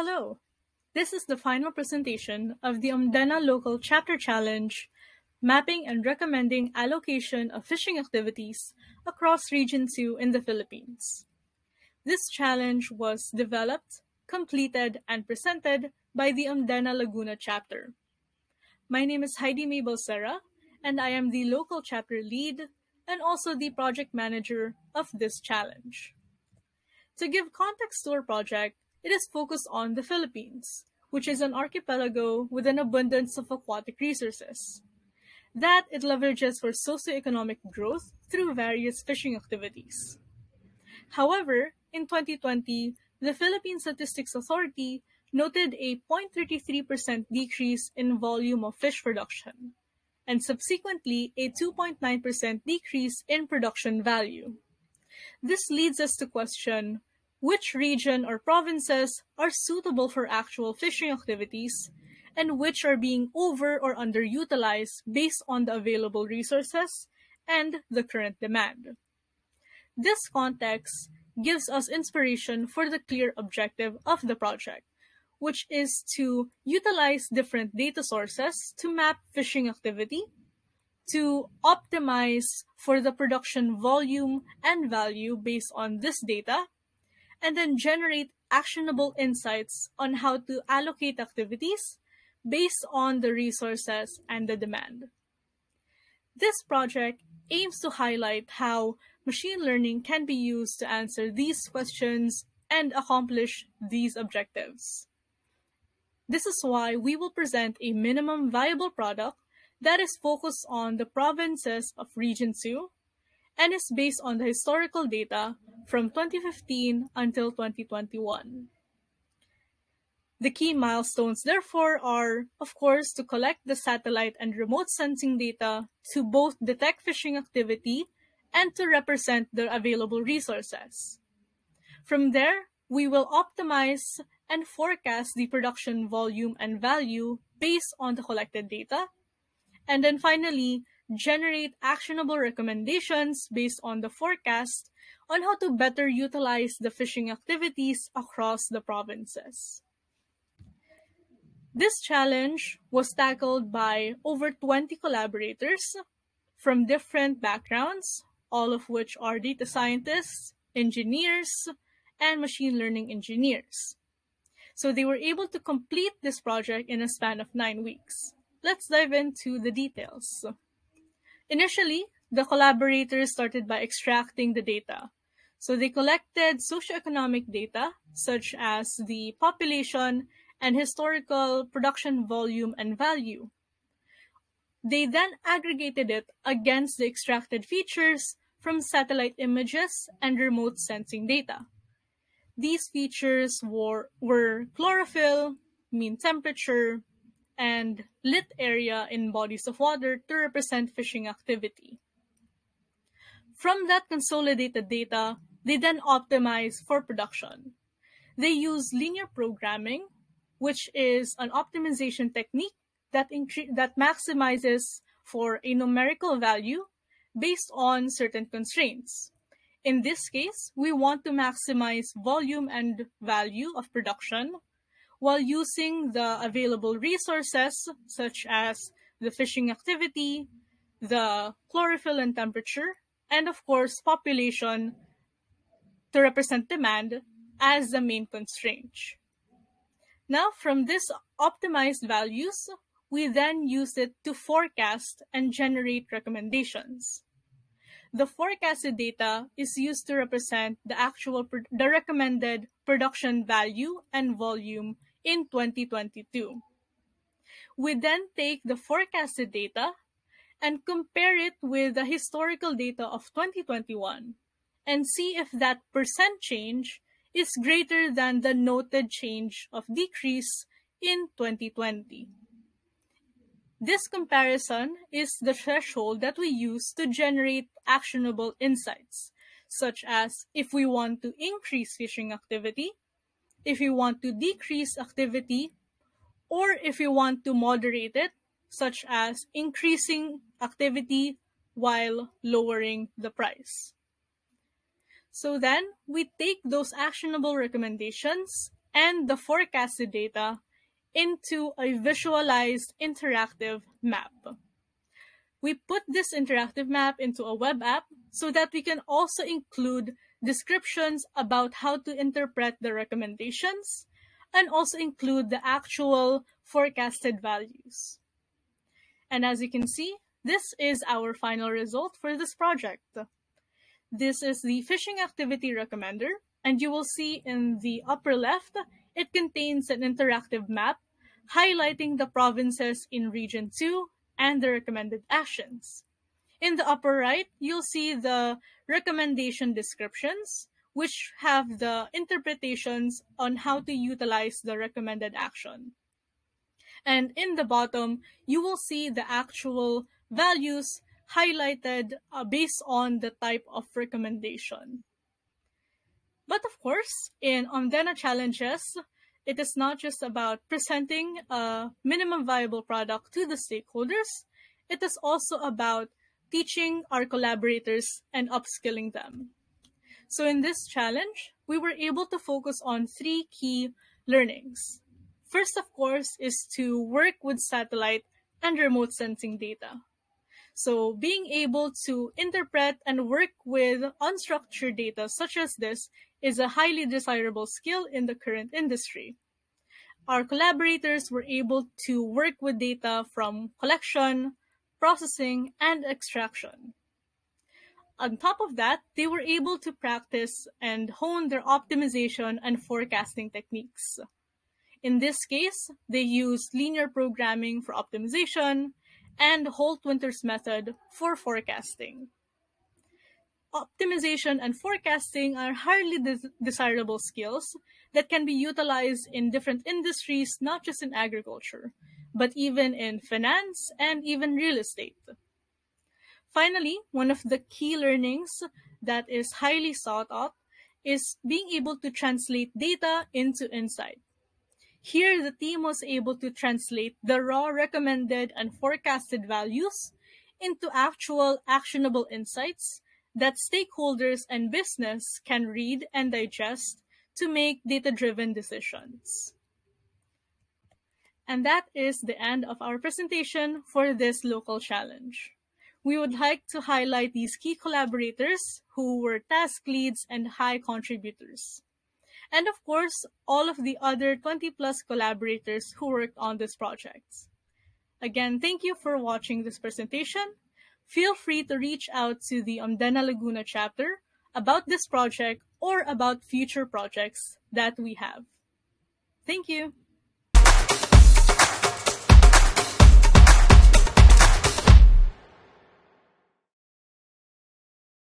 Hello! This is the final presentation of the Omdena Local Chapter Challenge, Mapping and Recommending Allocation of Fishing Activities across Region 2 in the Philippines. This challenge was developed, completed, and presented by the Omdena Laguna Chapter. My name is Heidi Mabel Serra, and I am the local chapter lead and also the project manager of this challenge. To give context to our project, it is focused on the Philippines, which is an archipelago with an abundance of aquatic resources that it leverages for socioeconomic growth through various fishing activities. However, in 2020, the Philippine Statistics Authority noted a 0.33% decrease in volume of fish production, and subsequently a 2.9% decrease in production value. This leads us to question which region or provinces are suitable for actual fishing activities and which are being over or underutilized based on the available resources and the current demand. This context gives us inspiration for the clear objective of the project, which is to utilize different data sources to map fishing activity, to optimize for the production volume and value based on this data, and then generate actionable insights on how to allocate activities based on the resources and the demand. This project aims to highlight how machine learning can be used to answer these questions and accomplish these objectives. This is why we will present a minimum viable product that is focused on the provinces of Region 2 and is based on the historical data from 2015 until 2021. The key milestones, therefore, are, of course, to collect the satellite and remote sensing data to both detect fishing activity and to represent the available resources. From there, we will optimize and forecast the production volume and value based on the collected data, and then finally, generate actionable recommendations based on the forecast on how to better utilize the fishing activities across the provinces. This challenge was tackled by over 20 collaborators from different backgrounds, all of which are data scientists, engineers, and machine learning engineers. So they were able to complete this project in a span of 9 weeks. Let's dive into the details. Initially, the collaborators started by extracting the data. So they collected socioeconomic data, such as the population and historical production volume and value. They then aggregated it against the extracted features from satellite images and remote sensing data. These features were chlorophyll, mean temperature, and lit area in bodies of water to represent fishing activity. From that consolidated data, they then optimize for production. They use linear programming, which is an optimization technique that maximizes for a numerical value based on certain constraints. In this case, we want to maximize volume and value of production while using the available resources such as the fishing activity, the chlorophyll and temperature, and of course population to represent demand as the main constraint. Now from this optimized values, we then use it to forecast and generate recommendations. The forecasted data is used to represent the recommended production value and volume in 2022. We then take the forecasted data and compare it with the historical data of 2021 and see if that percent change is greater than the noted change of decrease in 2020. This comparison is the threshold that we use to generate actionable insights, such as if we want to increase fishing activity, if we want to decrease activity, or if we want to moderate it, such as increasing activity while lowering the price. So then, we take those actionable recommendations and the forecasted data into a visualized interactive map. We put this interactive map into a web app so that we can also include descriptions about how to interpret the recommendations and also include the actual forecasted values. And as you can see, this is our final result for this project. This is the fishing activity recommender, and you will see in the upper left, it contains an interactive map highlighting the provinces in Region 2 and the recommended actions. In the upper right, you'll see the recommendation descriptions, which have the interpretations on how to utilize the recommended action. And in the bottom, you will see the actual values highlighted based on the type of recommendation. But of course, in Omdena challenges, it is not just about presenting a minimum viable product to the stakeholders. It is also about teaching our collaborators and upskilling them. So in this challenge, we were able to focus on 3 key learnings. First, of course, is to work with satellite and remote sensing data. So being able to interpret and work with unstructured data such as this is a highly desirable skill in the current industry. Our collaborators were able to work with data from collection, processing, and extraction. On top of that, they were able to practice and hone their optimization and forecasting techniques. In this case, they used linear programming for optimization and Holt-Winters method for forecasting. Optimization and forecasting are highly desirable skills that can be utilized in different industries, not just in agriculture, but even in finance and even real estate. Finally, one of the key learnings that is highly sought out is being able to translate data into insight. Here, the team was able to translate the raw recommended and forecasted values into actual actionable insights that stakeholders and business can read and digest to make data-driven decisions. And that is the end of our presentation for this local challenge. We would like to highlight these key collaborators who were task leads and high contributors. And of course, all of the other 20 plus collaborators who worked on this project. Again, thank you for watching this presentation. Feel free to reach out to the Omdena Laguna chapter about this project or about future projects that we have. Thank you.